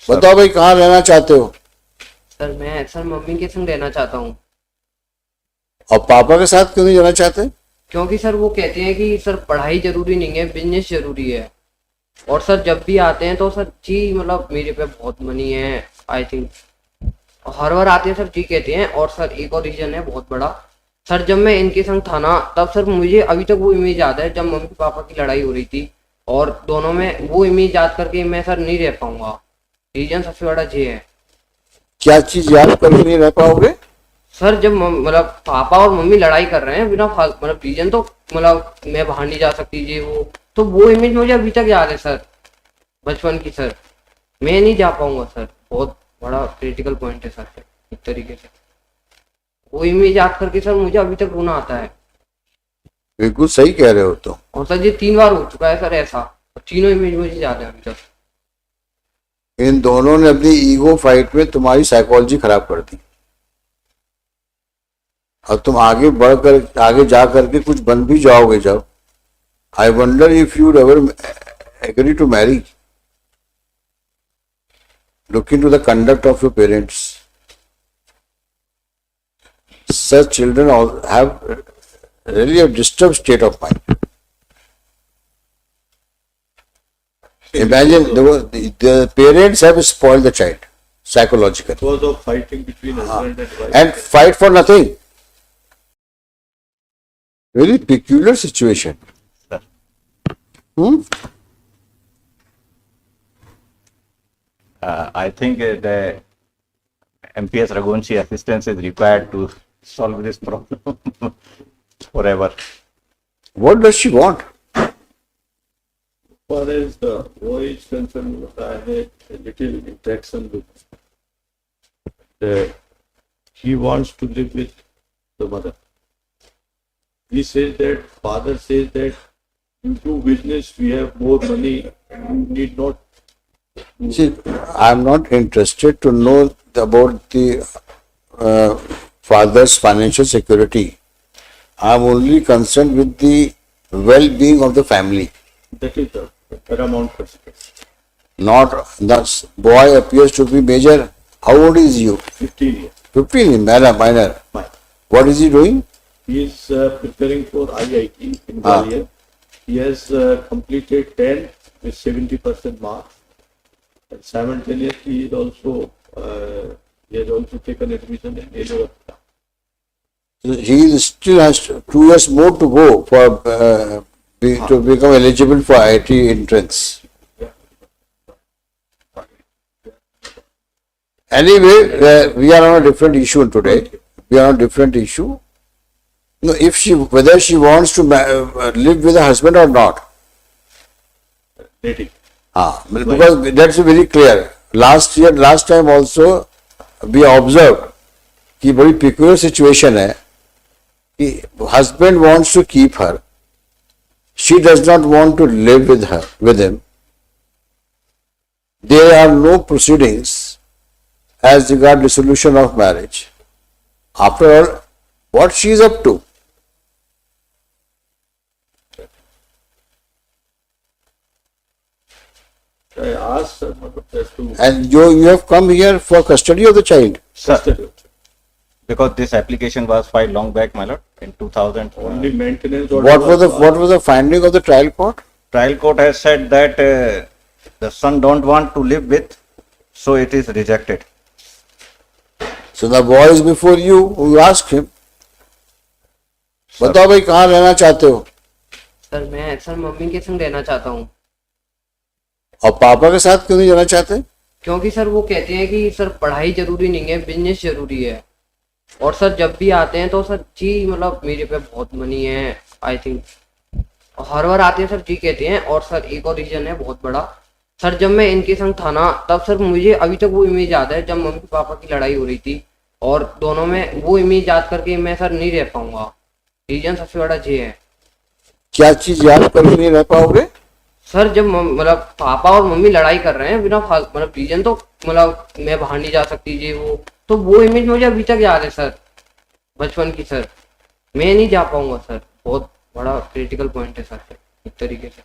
बताओ भाई, कहाँ रहना चाहते हो? सर मम्मी के संग रहना चाहता हूँ। और पापा के साथ क्यों नहीं रहना चाहते? क्योंकि सर वो कहते हैं कि सर पढ़ाई जरूरी नहीं है, बिजनेस जरूरी है। और सर जब भी आते हैं तो सर जी मतलब मेरे पे बहुत मनी है, आई थिंक। हर बार आते हैं सर जी कहते हैं। और सर एक और रीजन है बहुत बड़ा। सर जब मैं इनके संग था ना, तब सर मुझे अभी तक वो इमेज याद है जब मम्मी पापा की लड़ाई हो रही थी। और दोनों में वो इमेज याद करके मैं सर नहीं रह पाऊंगा। रीजन सबसे बड़ा ये है। क्या चीज याद करके नहीं रह पाओगे? सर जब मतलब पापा और मम्मी लड़ाई कर रहे हैं बिना मतलब रीजन तो मतलब मैं बाहर नहीं जा सकती ये वो, तो वो इमेज मुझे अभी तक याद है सर, बचपन की सर। मैं नहीं जा पाऊंगा सर, बहुत बड़ा क्रिटिकल पॉइंट है सर एक तरीके से। वो इमेज याद करके सर मुझे अभी तक रोना आता है। बिल्कुल सही कह रहे हो तुम। और सर ये 3 बार हो चुका है सर ऐसा, और तीनों इमेज मुझे याद है अभी तक। इन दोनों ने अपनी ईगो फाइट में तुम्हारी साइकोलॉजी खराब कर दी। अब तुम आगे बढ़कर आगे जा करके कुछ बन भी जाओगे जब, I wonder if you ever agree to marry. Look into the conduct of your parents. Such children all have really a disturbed state of mind. Imagine the parents have spoiled the child psychologically. Because of fighting between husband and wife. And fight for nothing. Very peculiar situation. Sir. I think the MPS Raghuvanshi assistance is required to solve this problem forever. What does she want? As far as the boy is concerned, I had a little interaction with. He wants to live with the mother. He says that father says that you do business, we have more money, you need not. See, I'm not interested to know about the father's financial security. I'm only concerned with the well-being of the family. That is the paramount consideration. Not the boy appears to be major. How old is you? 15 years. 15, minor. Fine. What is he doing? He is preparing for IIT in Gwalior. He has completed 10 with 70% marks. And simultaneously, he is also he has also taken admission in Yale. He still has 2 years more to go for to become eligible for IIT entrance. Anyway, we are on a different issue today. We are on a different issue. No, whether she wants to live with her husband or not. Dating. Because that's very clear. Last time also we observed कि बड़ी peculiar situation है कि husband wants to keep her. She does not want to live with him. There are no proceedings as regard dissolution of marriage. After all, what she is up to? I asked her as to And you have come here for custody of the child. Sir, Because this application was filed long back, my lord, in 2000. only maintenance. order What was the finding of the trial court? Trial court has said that the son don't want to live with, so it is rejected. So the boy is before you. You ask him. बताओ भाई, कहाँ रहना चाहते हो? Sir mummy के संग रहना चाहता हूँ। और पापा के साथ क्यों नहीं रहना चाहते? क्योंकि सर वो कहते हैं कि सर पढ़ाई जरूरी नहीं है, बिजनेस जरूरी है। और सर जब भी आते हैं तो सर जी मतलब मेरे पे बहुत मनी है, आई थिंक। हर बार आते हैं सर जी कहते हैं। और सर एक और रीजन है बहुत बड़ा। सर जब मैं इनके संग था ना, तब सर मुझे अभी तक वो इमेज याद है जब मम्मी पापा की लड़ाई हो रही थी। और दोनों में वो इमेज याद करके मैं सर नहीं रह पाऊंगा। रीजन सबसे बड़ा ये है। क्या चीज याद करके नहीं रह पाओगे? सर जब मतलब पापा और मम्मी लड़ाई कर रहे हैं बिना मतलब रीजन तो मतलब मैं बाहर नहीं जा सकती ये वो, तो वो इमेज मुझे अभी तक याद है सर, बचपन की सर। मैं नहीं जा पाऊंगा सर, बहुत बड़ा क्रिटिकल पॉइंट है सर एक तरीके से।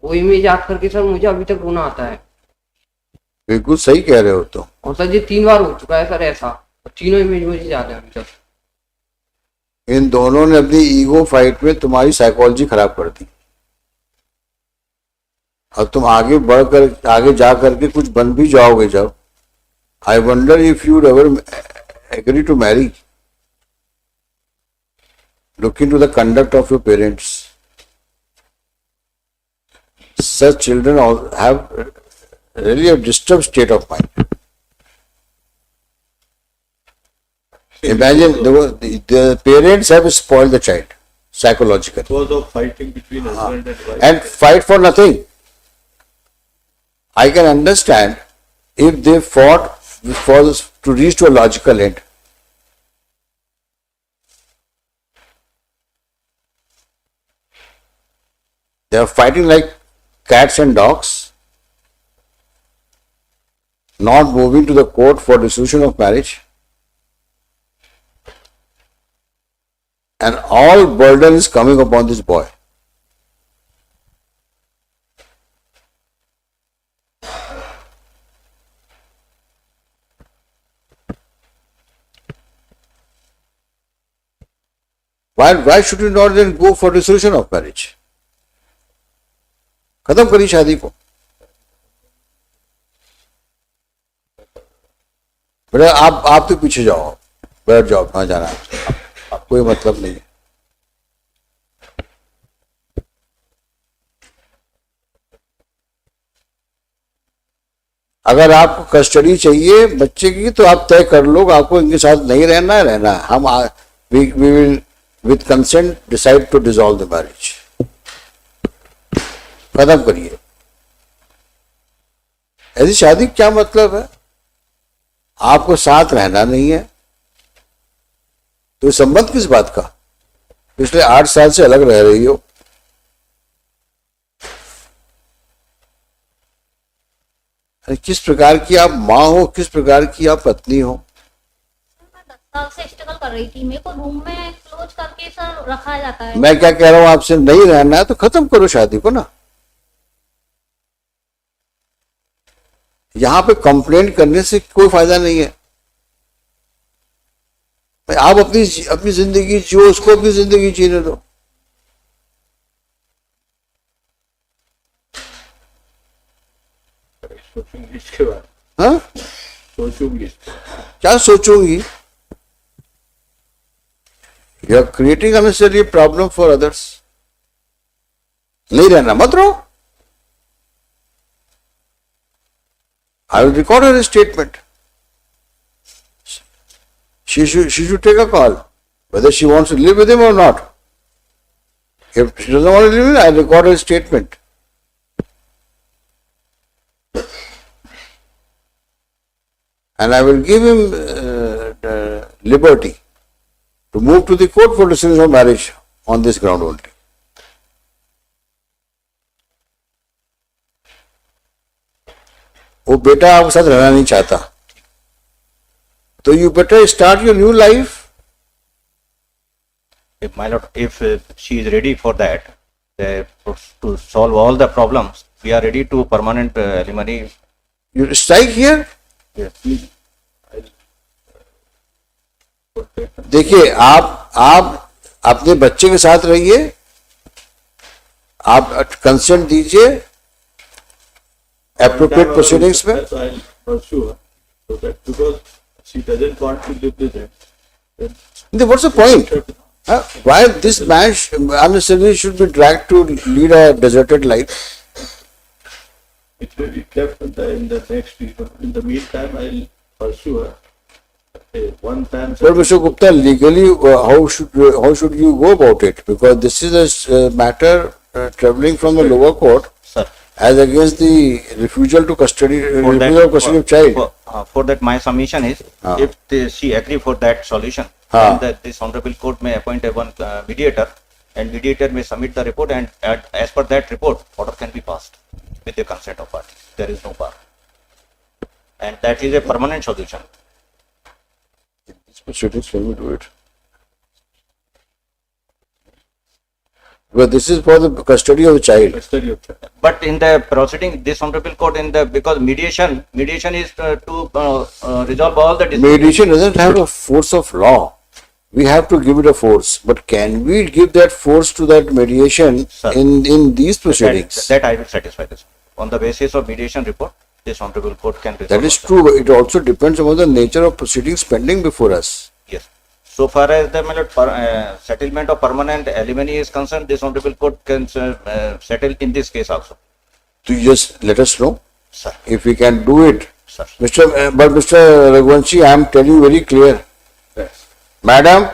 वो इमेज याद करके सर मुझे अभी तक रोना आता है। बिल्कुल सही कह रहे हो तुम। और सर जी 3 बार हो चुका है सर ऐसा, और तीनों इमेज मुझे याद है अभी तक। इन दोनों ने अपनी ईगो फाइट में तुम्हारी साइकोलॉजी खराब कर दी, और तुम आगे बढ़कर आगे जा करके कुछ बन भी जाओगे जब, I wonder if you ever agree to marry, looking to the conduct of your parents. Such children all have really a disturbed state of mind. Imagine the parents have spoiled the child psychologically Because of fighting between husband and wife. and fight for nothing. I can understand if they fought to reach to a logical end. They are fighting like cats and dogs, not moving to the court for dissolution of marriage, and all burden is coming upon this boy. Why should you not then go for dissolution of marriage? खत्म करी शादी को। बेटा आप तो पीछे जाओ, बैठ जाओ, कहाँ जाना है, आप कोई मतलब नहीं है। अगर आपको कस्टडी चाहिए बच्चे की तो आप तय कर लो, आपको इनके साथ नहीं रहना है, रहना है। हम we will with consent decide to dissolve the marriage. खत्म करिए। ऐसी शादी का क्या मतलब है? आपको साथ रहना नहीं है तो संबंध किस बात का? पिछले 8 साल से अलग रह रही हो। अरे किस प्रकार की आप माँ हो, किस प्रकार की आप पत्नी हो? मैं 10 साल से स्ट्रगल कर रही थी, मेरे को रूम में क्लोज करके सर रखा जाता है। मैं क्या कह रहा हूं, आपसे नहीं रहना है तो खत्म करो शादी को ना। यहां पे कंप्लेंट करने से कोई फायदा नहीं है। आप अपनी जिंदगी जियो, उसको अपनी जिंदगी जीने दो। सोचूंगी इसके बाद। हाँ, सोचूंगी। क्या सोचूंगी? You are creating unnecessary problem for others. नहीं रहना मत रहो। I will record her statement. She should take a call whether she wants to live with him or not. If she doesn't want to live with him, I will record her statement. And I will give him liberty to move to the court for dissolution of marriage on this ground only. वो बेटा आपके साथ रहना नहीं चाहता, तो you better start your new life. If my lord, if she is ready for that, to solve all the problems, we are ready to permanent alimony. You strike here. Please. देखिए आप अपने बच्चे के साथ रहिए, आप कंसेंट दीजिए appropriate proceedings में। I'll pursue her so that because she doesn't want to live with him. Then what's the point? Why this man unnecessarily should be dragged to lead a deserted life? It will be kept in the next week. In the meantime, I'll pursue her. One time. But Mr. Gupta, legally, how should you go about it? Because this is a matter traveling from the lower court Sir, as against the refusal to custody, for refusal that, of custody of child. for that my submission is, if she agree for that solution, हाँ. then this honorable court may appoint a one mediator, and mediator may submit the report, and as per that report, order can be passed with the consent of parties. There is no bar, and that is a permanent solution. Proceedings, let me do it. But this is for the custody of the child. Custody of child. But in the proceeding, this honorable court because mediation is to resolve all the disputes. Mediation doesn't have a force of law. We have to give it a force. But can we give that force to that mediation Sir. in these proceedings? That I will satisfy this. On the basis of mediation report, this honorable court can resolve. That is true. It also depends upon the nature of proceedings pending before us. Yes. So far as the settlement of permanent alimony is concerned, this honorable court can settle in this case also. So you just let us know Sir. if we can do it. Sir. But Mr. Raghuvanshi, I am telling you very clear. Yes. Madam,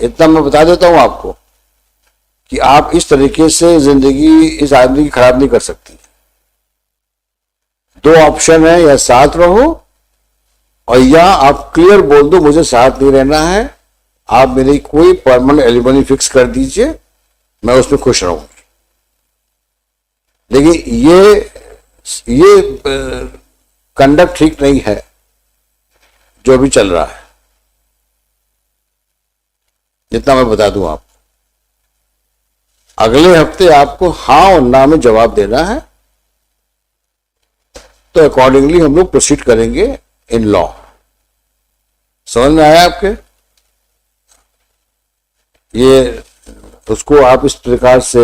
इतना मैं बता देता हूं आपको कि आप इस तरीके से जिंदगी इस आदमी की खराब नहीं कर सकती। दो ऑप्शन है, या साथ रहो और या आप क्लियर बोल दो मुझे साथ नहीं रहना है, आप मेरी कोई परमानेंट एलिमनी फिक्स कर दीजिए, मैं उसमें खुश रहूंगी। लेकिन ये कंडक्ट ठीक नहीं है जो भी चल रहा है, जितना मैं बता दूं आपको। अगले हफ्ते आपको हाँ और ना में जवाब देना है, तो अकॉर्डिंगली हम लोग प्रोसीड करेंगे इन लॉ। समझ में आया आपके? ये उसको आप इस प्रकार से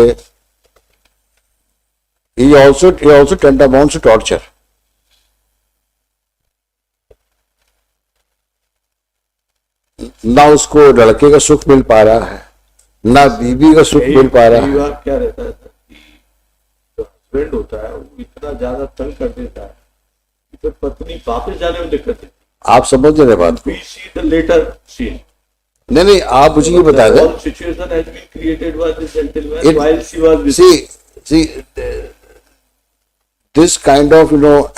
he also tantamounts to torture. ना उसको लड़के का सुख मिल पा रहा है, ना बीबी का सुख मिल पा रहा कई है। बार क्या रहता है कि जो हस्बैंड होता है वो इतना ज्यादा तंग कर देता है कि फिर पत्नी वापस जाने में दिक्कत है। आप समझ रहे बात को? We see the later scene. नहीं, आप मुझे ये बता दें। All situation has been created by this gentleman It- while she was with See, this kind of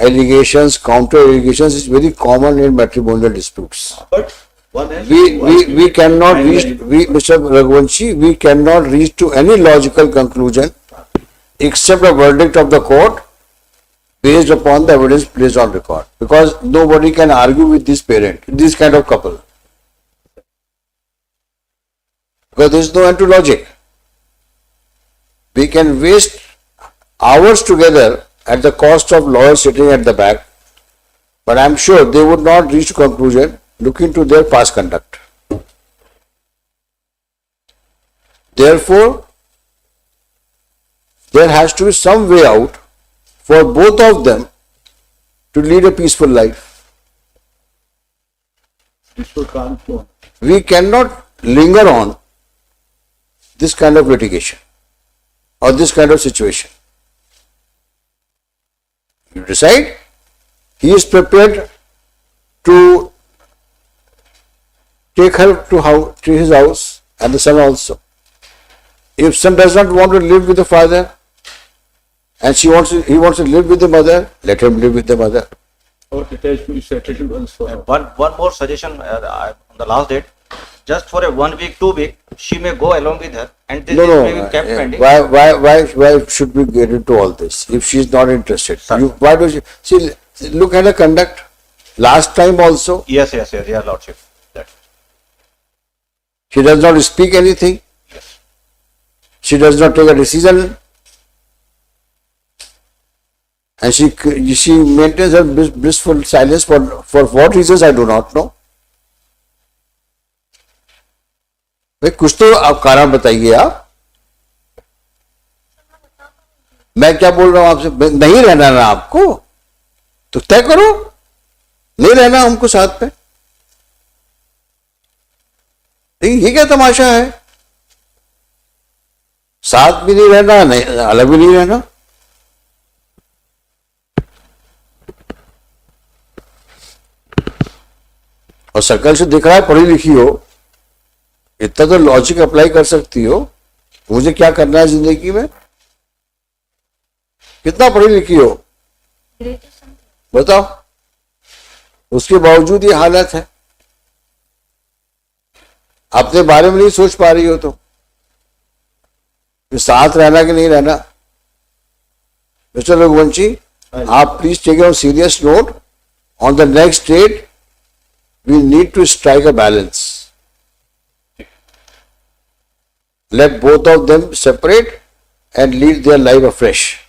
allegations, counter allegations is very common in matrimonial disputes. But one has We cannot reach, Mr. Raghuvanshi, we cannot reach to any logical conclusion except a verdict of the court based upon the evidence placed on record, because nobody can argue with this parent, this kind of couple, because there is no end to logic. We can waste hours together at the cost of lawyers sitting at the back, but I am sure they would not reach to conclusion looking to their past conduct. Therefore, there has to be some way out for both of them to lead a peaceful life. this will come to We cannot linger on this kind of litigation or this kind of situation. You decide, he is prepared to take her to his house and the son also. If son does not want to live with the father and he wants to live with the mother, let him live with the mother. or it has to be settled once for all. One more suggestion on the last date, just for a 1 week, 2 week, she may go along with her, and this No, may be kept pending. Why should we get into all this if she is not interested? Sir. Why do she? See, look at her conduct. Last time also, Yes, your lordship. That. she does not speak anything. Yes. She does not take a decision, and she maintains her blissful silence for what reasons I do not know. भाई कुछ तो आप कारण बताइए आप। मैं क्या बोल रहा हूं आपसे? नहीं रहना ना आपको तो तय करो, नहीं रहना हमको साथ में। ये क्या तमाशा है? साथ भी नहीं रहना, नहीं अलग भी नहीं रहना। और सर्कल से दिख रहा है पढ़ी लिखी हो, इतना तो लॉजिक अप्लाई कर सकती हो। मुझे क्या करना है जिंदगी में? कितना पढ़ी लिखी हो बताओ, उसके बावजूद ये हालत है। अपने बारे में नहीं सोच पा रही हो तो साथ रहना कि नहीं रहना। मिस्टर रघुवंशी, आप please take on serious note, on the next date we need to strike a balance. let both of them separate and lead their life afresh.